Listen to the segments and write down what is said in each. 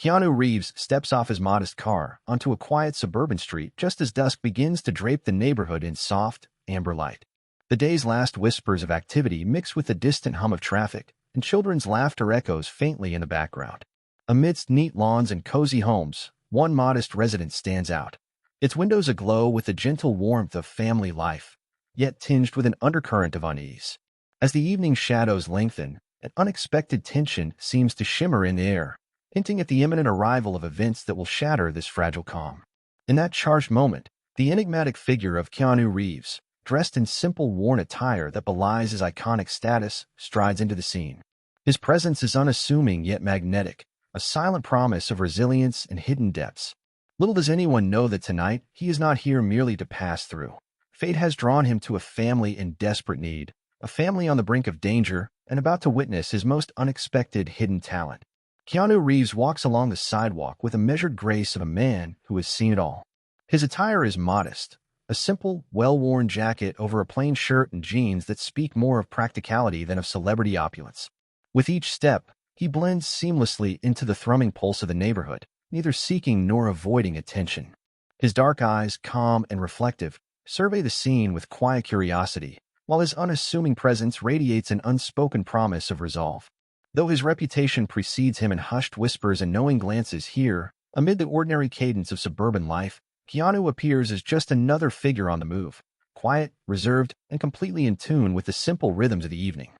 Keanu Reeves steps off his modest car onto a quiet suburban street just as dusk begins to drape the neighborhood in soft, amber light. The day's last whispers of activity mix with the distant hum of traffic, and children's laughter echoes faintly in the background. Amidst neat lawns and cozy homes, one modest residence stands out. Its windows aglow with the gentle warmth of family life, yet tinged with an undercurrent of unease. As the evening shadows lengthen, an unexpected tension seems to shimmer in the air, hinting at the imminent arrival of events that will shatter this fragile calm. In that charged moment, the enigmatic figure of Keanu Reeves, dressed in simple worn attire that belies his iconic status, strides into the scene. His presence is unassuming yet magnetic, a silent promise of resilience and hidden depths. Little does anyone know that tonight he is not here merely to pass through. Fate has drawn him to a family in desperate need, a family on the brink of danger and about to witness his most unexpected hidden talent. Keanu Reeves walks along the sidewalk with the measured grace of a man who has seen it all. His attire is modest, a simple, well-worn jacket over a plain shirt and jeans that speak more of practicality than of celebrity opulence. With each step, he blends seamlessly into the thrumming pulse of the neighborhood, neither seeking nor avoiding attention. His dark eyes, calm and reflective, survey the scene with quiet curiosity, while his unassuming presence radiates an unspoken promise of resolve. Though his reputation precedes him in hushed whispers and knowing glances here, amid the ordinary cadence of suburban life, Keanu appears as just another figure on the move, quiet, reserved, and completely in tune with the simple rhythms of the evening.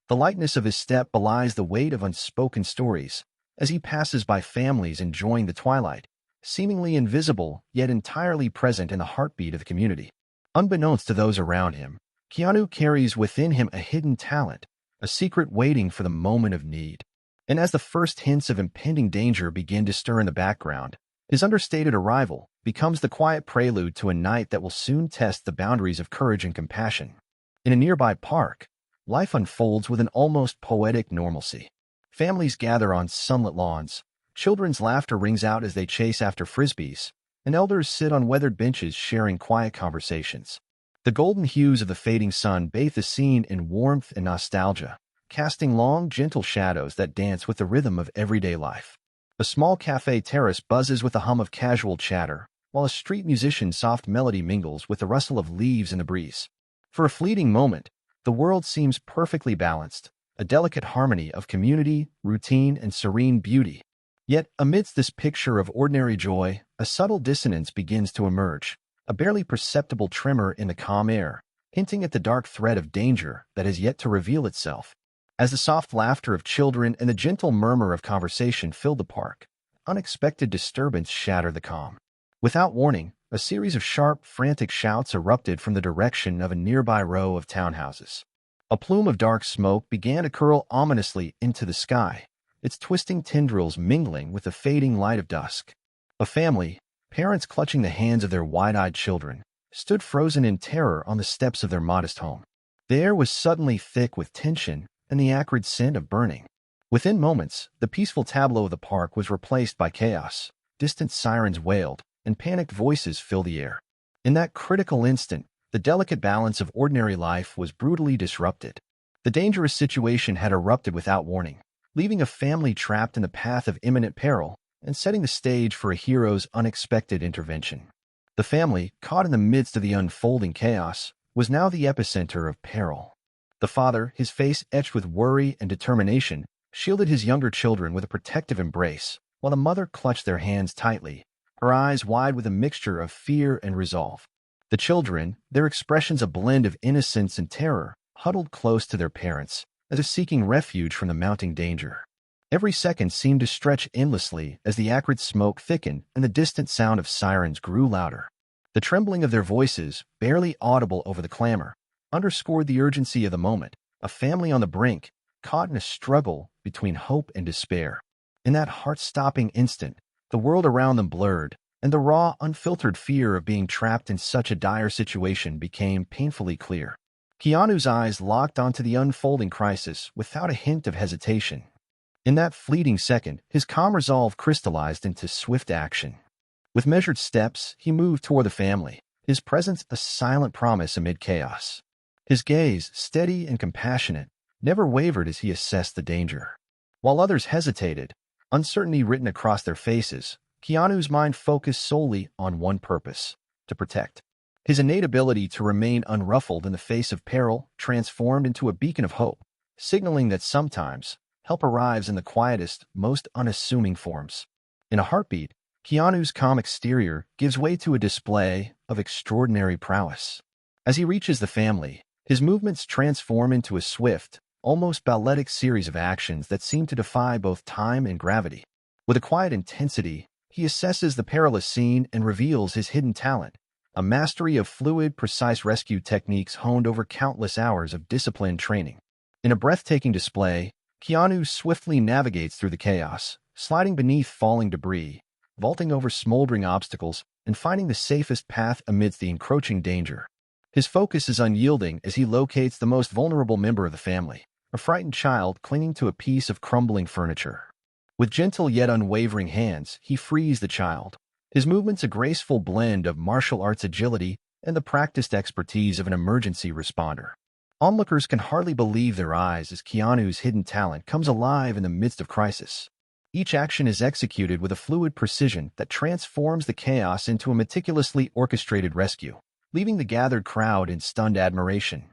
The lightness of his step belies the weight of unspoken stories, as he passes by families enjoying the twilight, seemingly invisible yet entirely present in the heartbeat of the community. Unbeknownst to those around him, Keanu carries within him a hidden talent, a secret waiting for the moment of need. And as the first hints of impending danger begin to stir in the background, his understated arrival becomes the quiet prelude to a night that will soon test the boundaries of courage and compassion. In a nearby park, life unfolds with an almost poetic normalcy. Families gather on sunlit lawns, children's laughter rings out as they chase after frisbees, and elders sit on weathered benches sharing quiet conversations. The golden hues of the fading sun bathe the scene in warmth and nostalgia, casting long, gentle shadows that dance with the rhythm of everyday life. A small cafe terrace buzzes with the hum of casual chatter, while a street musician's soft melody mingles with the rustle of leaves in the breeze. For a fleeting moment, the world seems perfectly balanced, a delicate harmony of community, routine, and serene beauty. Yet, amidst this picture of ordinary joy, a subtle dissonance begins to emerge, a barely perceptible tremor in the calm air, hinting at the dark threat of danger that has yet to reveal itself. As the soft laughter of children and the gentle murmur of conversation fill the park, unexpected disturbance shattered the calm. Without warning, a series of sharp, frantic shouts erupted from the direction of a nearby row of townhouses. A plume of dark smoke began to curl ominously into the sky, its twisting tendrils mingling with the fading light of dusk. A family, parents clutching the hands of their wide-eyed children, stood frozen in terror on the steps of their modest home. The air was suddenly thick with tension and the acrid scent of burning. Within moments, the peaceful tableau of the park was replaced by chaos. Distant sirens wailed, and panicked voices filled the air. In that critical instant, the delicate balance of ordinary life was brutally disrupted. The dangerous situation had erupted without warning, leaving a family trapped in the path of imminent peril and setting the stage for a hero's unexpected intervention. The family, caught in the midst of the unfolding chaos, was now the epicenter of peril. The father, his face etched with worry and determination, shielded his younger children with a protective embrace, while the mother clutched their hands tightly, her eyes wide with a mixture of fear and resolve. The children, their expressions a blend of innocence and terror, huddled close to their parents, as if seeking refuge from the mounting danger. Every second seemed to stretch endlessly as the acrid smoke thickened and the distant sound of sirens grew louder. The trembling of their voices, barely audible over the clamor, underscored the urgency of the moment, a family on the brink, caught in a struggle between hope and despair. In that heart-stopping instant, the world around them blurred, and the raw, unfiltered fear of being trapped in such a dire situation became painfully clear. Keanu's eyes locked onto the unfolding crisis without a hint of hesitation. In that fleeting second, his calm resolve crystallized into swift action. With measured steps, he moved toward the family, his presence a silent promise amid chaos. His gaze, steady and compassionate, never wavered as he assessed the danger. While others hesitated, Uncertainty written across their faces, Keanu's mind focused solely on one purpose: to protect. His innate ability to remain unruffled in the face of peril transformed into a beacon of hope, signaling that sometimes help arrives in the quietest, most unassuming forms. In a heartbeat, Keanu's calm exterior gives way to a display of extraordinary prowess. As he reaches the family, his movements transform into a swift, almost balletic series of actions that seem to defy both time and gravity. With a quiet intensity, he assesses the perilous scene and reveals his hidden talent, a mastery of fluid, precise rescue techniques honed over countless hours of disciplined training. In a breathtaking display, Keanu swiftly navigates through the chaos, sliding beneath falling debris, vaulting over smoldering obstacles, and finding the safest path amidst the encroaching danger. His focus is unyielding as he locates the most vulnerable member of the family, a frightened child clinging to a piece of crumbling furniture. With gentle yet unwavering hands, he frees the child, his movements a graceful blend of martial arts agility and the practiced expertise of an emergency responder. Onlookers can hardly believe their eyes as Keanu's hidden talent comes alive in the midst of crisis. Each action is executed with a fluid precision that transforms the chaos into a meticulously orchestrated rescue, leaving the gathered crowd in stunned admiration.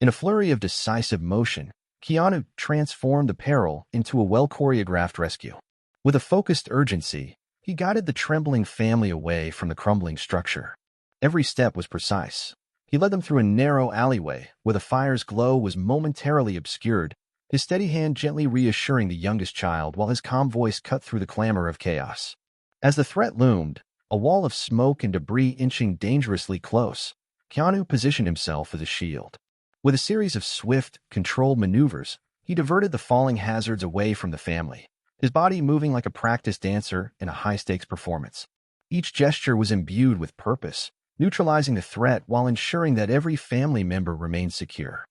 In a flurry of decisive motion, Keanu transformed the peril into a well-choreographed rescue. With a focused urgency, he guided the trembling family away from the crumbling structure. Every step was precise. He led them through a narrow alleyway where the fire's glow was momentarily obscured, his steady hand gently reassuring the youngest child while his calm voice cut through the clamor of chaos. As the threat loomed, a wall of smoke and debris inching dangerously close, Keanu positioned himself as a shield. With a series of swift, controlled maneuvers, he diverted the falling hazards away from the family, his body moving like a practiced dancer in a high-stakes performance. Each gesture was imbued with purpose, neutralizing the threat while ensuring that every family member remained secure.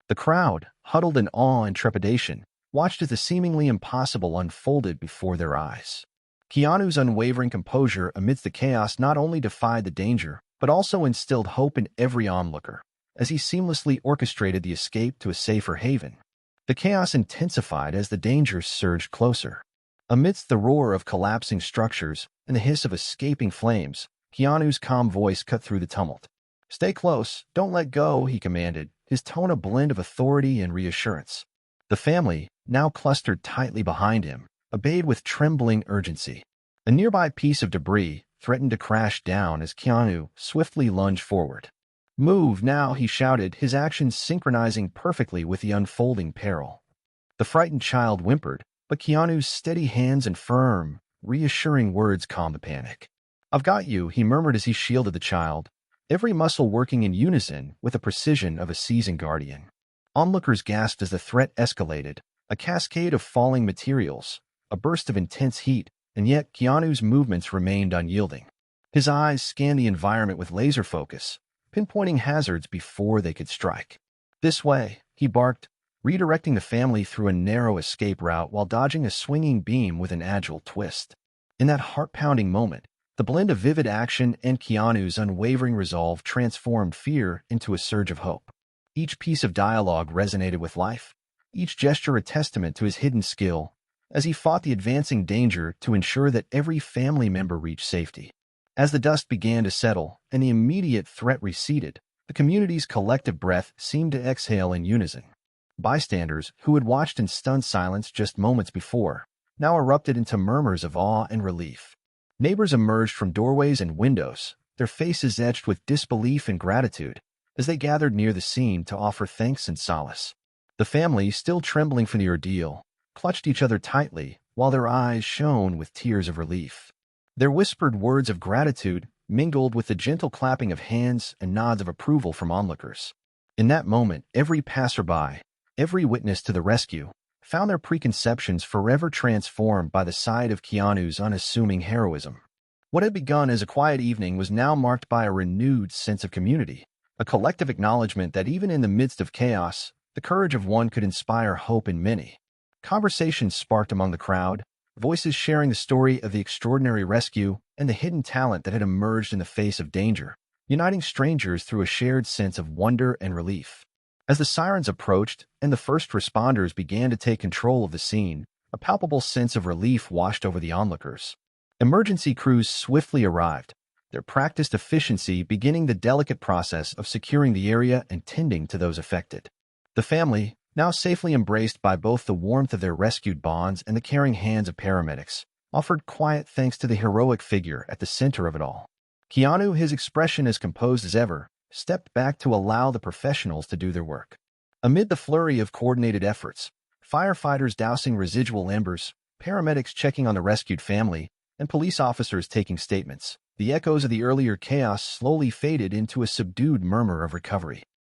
The crowd, huddled in awe and trepidation, watched as the seemingly impossible unfolded before their eyes. Keanu's unwavering composure amidst the chaos not only defied the danger, but also instilled hope in every onlooker, as he seamlessly orchestrated the escape to a safer haven. The chaos intensified as the dangers surged closer. Amidst the roar of collapsing structures and the hiss of escaping flames, Keanu's calm voice cut through the tumult. "Stay close, don't let go," he commanded, his tone a blend of authority and reassurance. The family, now clustered tightly behind him, obeyed with trembling urgency. A nearby piece of debris threatened to crash down as Keanu swiftly lunged forward. "Move now," he shouted, his actions synchronizing perfectly with the unfolding peril. The frightened child whimpered, but Keanu's steady hands and firm, reassuring words calmed the panic. "I've got you," he murmured as he shielded the child, every muscle working in unison with the precision of a seasoned guardian. Onlookers gasped as the threat escalated, a cascade of falling materials, a burst of intense heat, and yet Keanu's movements remained unyielding. His eyes scanned the environment with laser focus, pinpointing hazards before they could strike. "This way," he barked, redirecting the family through a narrow escape route while dodging a swinging beam with an agile twist. In that heart-pounding moment, the blend of vivid action and Keanu's unwavering resolve transformed fear into a surge of hope. Each piece of dialogue resonated with life, each gesture a testament to his hidden skill, as he fought the advancing danger to ensure that every family member reached safety. As the dust began to settle and the immediate threat receded, the community's collective breath seemed to exhale in unison. Bystanders, who had watched in stunned silence just moments before, now erupted into murmurs of awe and relief. Neighbors emerged from doorways and windows, their faces etched with disbelief and gratitude, as they gathered near the scene to offer thanks and solace. The family, still trembling from the ordeal, clutched each other tightly while their eyes shone with tears of relief. Their whispered words of gratitude mingled with the gentle clapping of hands and nods of approval from onlookers. In that moment, every passerby, every witness to the rescue, found their preconceptions forever transformed by the sight of Keanu's unassuming heroism. What had begun as a quiet evening was now marked by a renewed sense of community, a collective acknowledgement that even in the midst of chaos, the courage of one could inspire hope in many. Conversations sparked among the crowd, voices sharing the story of the extraordinary rescue and the hidden talent that had emerged in the face of danger, uniting strangers through a shared sense of wonder and relief. As the sirens approached and the first responders began to take control of the scene, A palpable sense of relief washed over the onlookers. Emergency crews swiftly arrived, their practiced efficiency beginning the delicate process of securing the area and tending to those affected. The family, now safely embraced by both the warmth of their rescued bonds and the caring hands of paramedics, offered quiet thanks to the heroic figure at the center of it all. Keanu, his expression as composed as ever, stepped back to allow the professionals to do their work. Amid the flurry of coordinated efforts, firefighters dousing residual embers, paramedics checking on the rescued family, and police officers taking statements, the echoes of the earlier chaos slowly faded into a subdued murmur of recovery.